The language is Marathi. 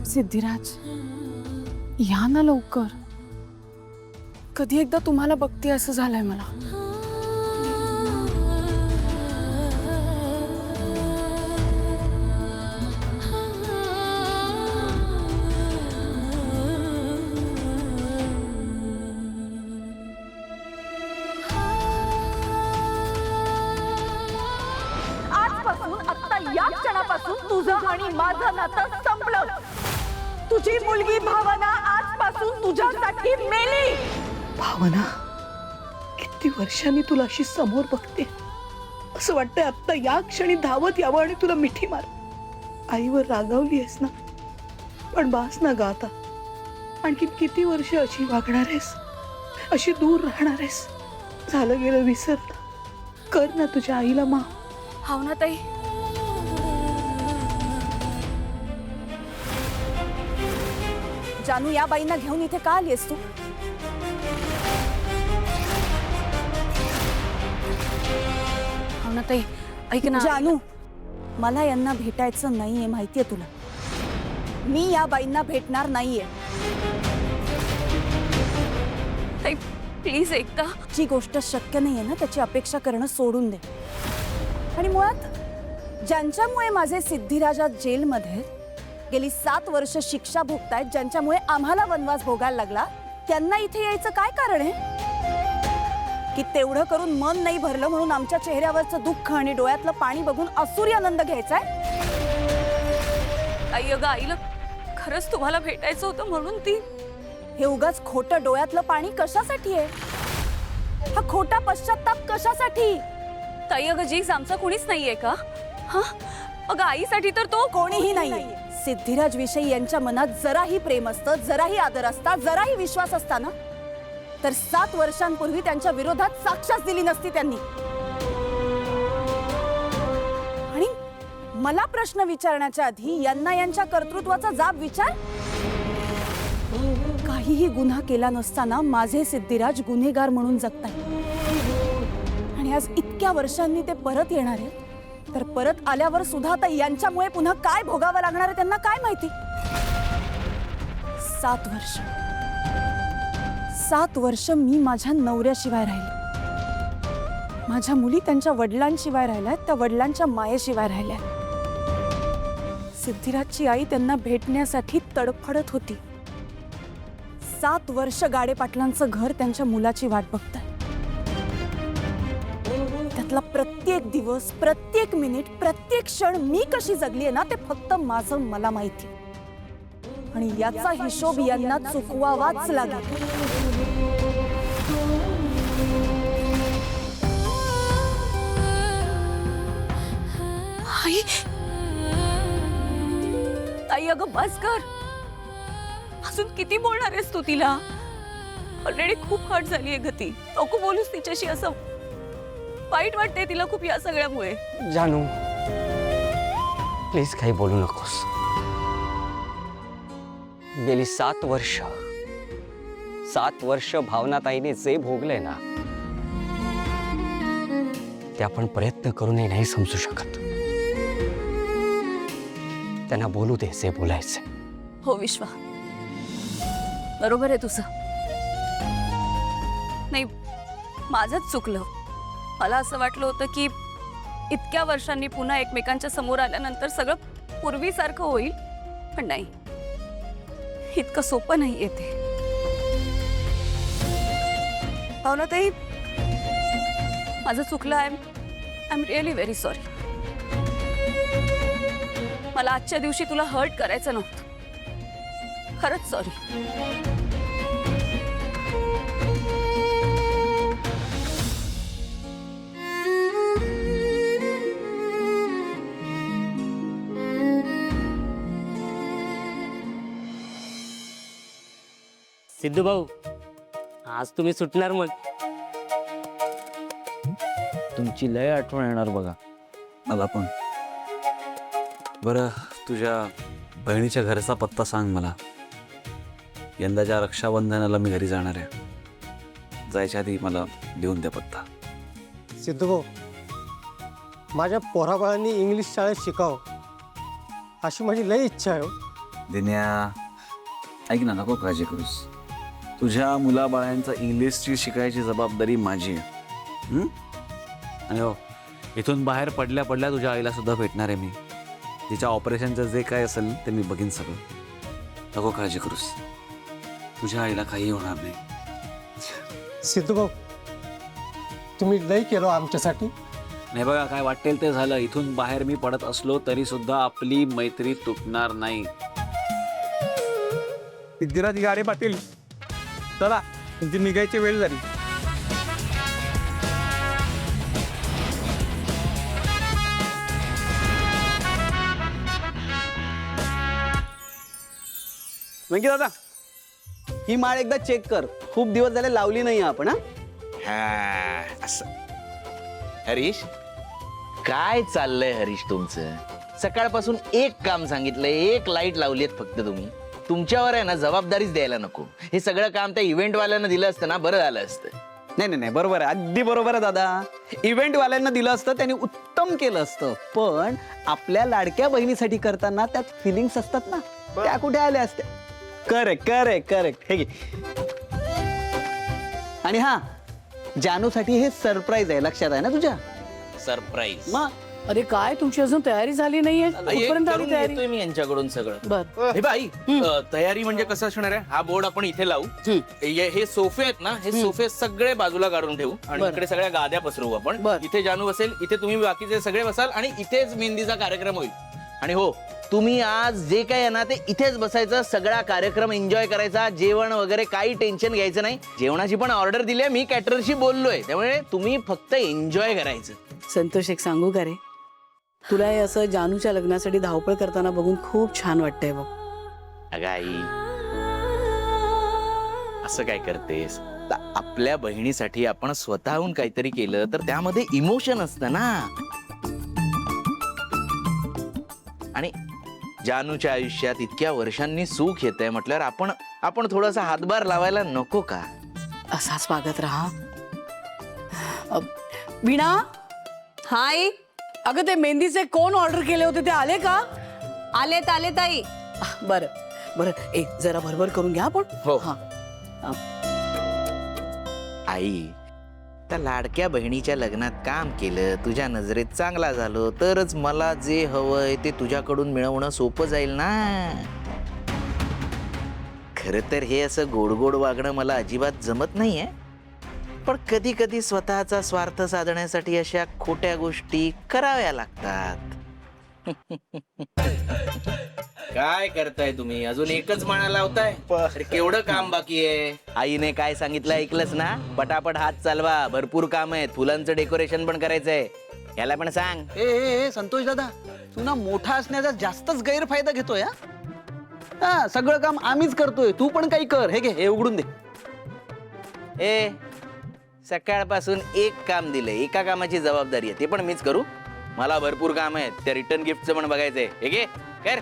सिद्धिराज, या ना लवकर. कधी एकदा तुम्हाला बघते असं झालंय मला. आजपासून आता या क्षणापासून तुझं आणि माझं नातं संपलं. तुझी मुलगी भावना आजपासून तुझ्यासाठी मेली. भावना, किती वर्षांनी तुला अशी समोर बघते. असं वाटतंय आता या क्षणी धावत यावं आणि तुला मिठी मार. आईवर रागावली आहेस ना, पण बास ना ग आता. आणखी किती वर्ष अशी वागणार आहेस, अशी दूर राहणार आहेस. झालं गेलं विसर ना. कर ना तुझ्या आईला माफ. भावना ताई, जानू, या बाईंना घेऊन इथे का आलीस तू? भावना ताई, ऐक ना. जानू, मला यांना भेटायचं नाहीये, माहितीये तुला. मी या बाईंना भेटणार नाहीये. ताई प्लीज एकदा. जी गोष्ट शक्य नाहीये ना, त्याची अपेक्षा करणं सोडून दे. आणि मुळात ज्यांच्यामुळे माझे सिद्धिराजा जेलमध्ये गेली 7 वर्ष शिक्षा भोगतायत, ज्यांच्यामुळे आम्हाला वनवास भोगायला लागला, त्यांना इथे यायचं काय कारण आहे? की तेवढं करून मन नाही भरलं म्हणून आमच्या चेहऱ्यावरचं दुःख आणि डोळ्यातलं पाणी बघून असुरी आनंद घ्यायचाय? आई, अगं आईला खरंच तुम्हाला भेटायचं होतं म्हणून ती. हे उगाच खोटं डोळ्यातलं पाणी कशासाठी आहे? हा खोटा पश्चाताप कशासाठी? ताई, अगं जीज आमचा कोणीच नाहीये का? हा, अगं आईसाठी तर तो कोणीही नाही. सिद्धिराज विषयी यांच्या मनात जराही प्रेम असतं, जराही आदर असता, जराही विश्वास असता ना, तर 7 वर्षांपूर्वी त्यांच्या विरोधात साक्षाच दिली नसती त्यांनी. आणि मला प्रश्न विचारण्याच्या आधी यांना यांच्या कर्तृत्वाचा जाब विचार. काहीही गुन्हा केला नसताना माझे सिद्धिराज गुन्हेगार म्हणून जगतात. आणि आज इतक्या वर्षांनी ते परत येणार आहेत, तर परत आल्यावर सुद्धा आता यांच्यामुळे पुन्हा काय भोगावं लागणार आहे त्यांना काय माहिती. 7 वर्ष मी माझ्या नवऱ्याशिवाय राहिले. माझ्या मुली त्यांच्या वडिलांशिवाय राहिल्या, त्या वडिलांच्या मायेशिवाय राहिल्या. सिद्धिराजची आई त्यांना भेटण्यासाठी तडफडत होती. 7 वर्ष गाडे पाटलांचं घर त्यांच्या मुलाची वाट बघतंय. त्यातला प्रत्येक दिवस, प्रत्येक मिनिट, प्रत्येक क्षण मी कशी जगली आहे ना, ते फक्त माझं मला माहिती. आणि याचा हिशोब यांना चुकवावाच लागेल. आई, आई अगं बस कर. अजून किती बोलणार आहेस तू तिला? ऑलरेडी खूप हर्ट झाली आहे ग ती. नको बोलूस तिच्याशी असं. वाईट वाटते तिला खूप या सगळ्यामुळे. जानू, प्लीज काही बोलू नकोस. गेली 7 वर्ष भावनाताईने जे भोगले ना, ते आपण प्रयत्न करूनही नाही समजू शकत. त्यांना बोलू दे जे बोलायचे. हो विश्वा, बरोबर आहे तुझं. नाही, माझंच चुकलं. मला असं वाटलं होतं की इतक्या वर्षांनी पुन्हा एकमेकांच्या समोर आल्यानंतर सगळं पूर्वीसारखं होईल, पण नाही, इतकं सोपं नाही येते. भावना ताई, माझं चुकलं. I am really very sorry. मला आजच्या दिवशी तुला हर्ट करायचं नव्हतं. खरंच सॉरी. सिद्धू भाऊ, आज तुम्ही सुटणार मग. तुमची लय आठवण येणार बघा मला पण. बरं, तुझ्या बहिणीच्या घरचा पत्ता सांग मला. यंदाच्या रक्षाबंधनाला मी घरी जाणार आहे. जायच्या आधी मला लिहून द्या पत्ता. सिद्धू, माझ्या पोराबाळांनी इंग्लिश शाळेत शिकावं अशी माझी लय इच्छा आहे. दिन्या, ऐक ना, नको काळजी करूस. तुझ्या मुलाबाळांचा इंग्लिशची शिकायची जबाबदारी माझी आहे. हं? आणि हो, इथून बाहेर पडल्या पडल्या तुझ्या आईला सुद्धा भेटणार आहे मी. तिच्या ऑपरेशनचं जे काय असेल ते मी बघीन सगळं. नको काळजी करूस, तुझ्या आईला काही होणार नाही. सिद्धू भाऊ, तुम्ही लई केलं आमच्यासाठी. नाही बघा, काय वाटेल ते झालं. इथून बाहेर मी पडत असलो तरी सुद्धा आपली मैत्री तुटणार नाही. सिद्धिराज गाडे पाटील, चला तुमची निघायची वेळ झाली. वेंकी दादा, ही माळ एकदा चेक कर. खूप दिवस झाले लावली नाही आपण. असं हरीश, काय चाललंय हरीश तुमचं? सकाळपासून एक काम सांगितलंय, एक लाईट लावली आहेत फक्त तुम्ही. तुमच्यावर आहे ना जबाबदारीच द्यायला नको. हे सगळं काम त्या इव्हेंटवाल्यांना दिलं असतं ना, बरं झालं असतं. नाही नाही नाही, बरोबर आहे, अगदी बरोबर आहे दादा. इव्हेंट वाल्यांना दिलं असतं, त्यांनी उत्तम केलं असतं. पण आपल्या लाडक्या बहिणीसाठी करताना त्यात फिलिंग्स असतात ना, त्या कुठे आल्या असत्या. Correct correct correct. हे घे. आणि हा, जानूसाठी हे सरप्राईज आहे, लक्षात आहे ना तुझ्या? सरप्राईज. मग अरे काय तुमची अजून तयारी झाली नाहीये? कुठपर्यंत आली तयारी? येतोय मी यांच्याकडून सगळं. बर हे बाई, तयारी म्हणजे कसं असणार आहे? हा बोर्ड आपण इथे लावू. हे सोफे आहेत ना, हे सोफे सगळे बाजूला काढून ठेवू आणि इकडे सगळ्या गाद्या पसरवू आपण. इथे जानू बसेल, इथे तुम्ही बाकीचे सगळे बसाल आणि इथेच मेहंदीचा कार्यक्रम होईल. आणि हो, तुम्ही आज जे काय आहे ना ते इथेच बसायचं, सगळा कार्यक्रम एन्जॉय करायचा. जेवण वगैरे काही टेन्शन घ्यायचं नाही. जेवणाची पण ऑर्डर दिली आहे, मी कॅटररशी बोललोय, त्यामुळे तुम्ही फक्त एन्जॉय करायचं. संतोष, एक सांगू का रे, तुला हे असं जानूच्या लग्नासाठी धावपळ करताना बघून खूप छान वाटतंय बघ. अगं आई, असं काय करतेस? आपल्या बहिणीसाठी आपण स्वतःहून काहीतरी केलं तर त्यामध्ये इमोशन असतं ना. आणि जानूच्या आयुष्यात इतक्या वर्षांनी सुख येतंय म्हटल्यावर आपण थोडासा हातभार लावायला नको का? असाच वागत राहा. वीणा, हाय, अगं ते मेहंदीचे कोण ऑर्डर केले होते ते आले का? आलेत आले ताई. बरं बरं, जरा भरभर करून घ्या आपण. हो. हा. आई, त्या लाडक्या बहिणीच्या लग्नात काम केलं, तुझ्या नजरेत चांगला झालो तरच मला जे हवंय ते तुझ्याकडून मिळवणं सोपं जाईल ना. खरं तर हे असं गोड गोड वागणं मला अजिबात जमत नाहीये, पण कधी कधी स्वतःचा स्वार्थ साधण्यासाठी अशा खोट्या गोष्टी कराव्या लागतात. काय करताय तुम्ही? अजून एकच म्हणा लावताय? अरे केवढं काम बाकी आहे. आईने काय सांगितलं ऐकलंस ना? पटापट हात चालवा, भरपूर काम आहेत. फुलांचं डेकोरेशन पण करायचंय. याला पण सांग. ए संतोष दादा, तू ना मोठा असण्याचा जास्तच गैरफायदा घेतोय. हा, सगळं काम आम्हीच करतोय, तू पण काही कर. हे घे, हे उघडून दे. ए, सकाळपासून एक काम दिलंय, एका कामाची जबाबदारी आहे, ते पण मीच करू? मला भरपूर काम आहेत. त्या रिटर्न गिफ्टचं पण बघायचंय. हे घे, कर.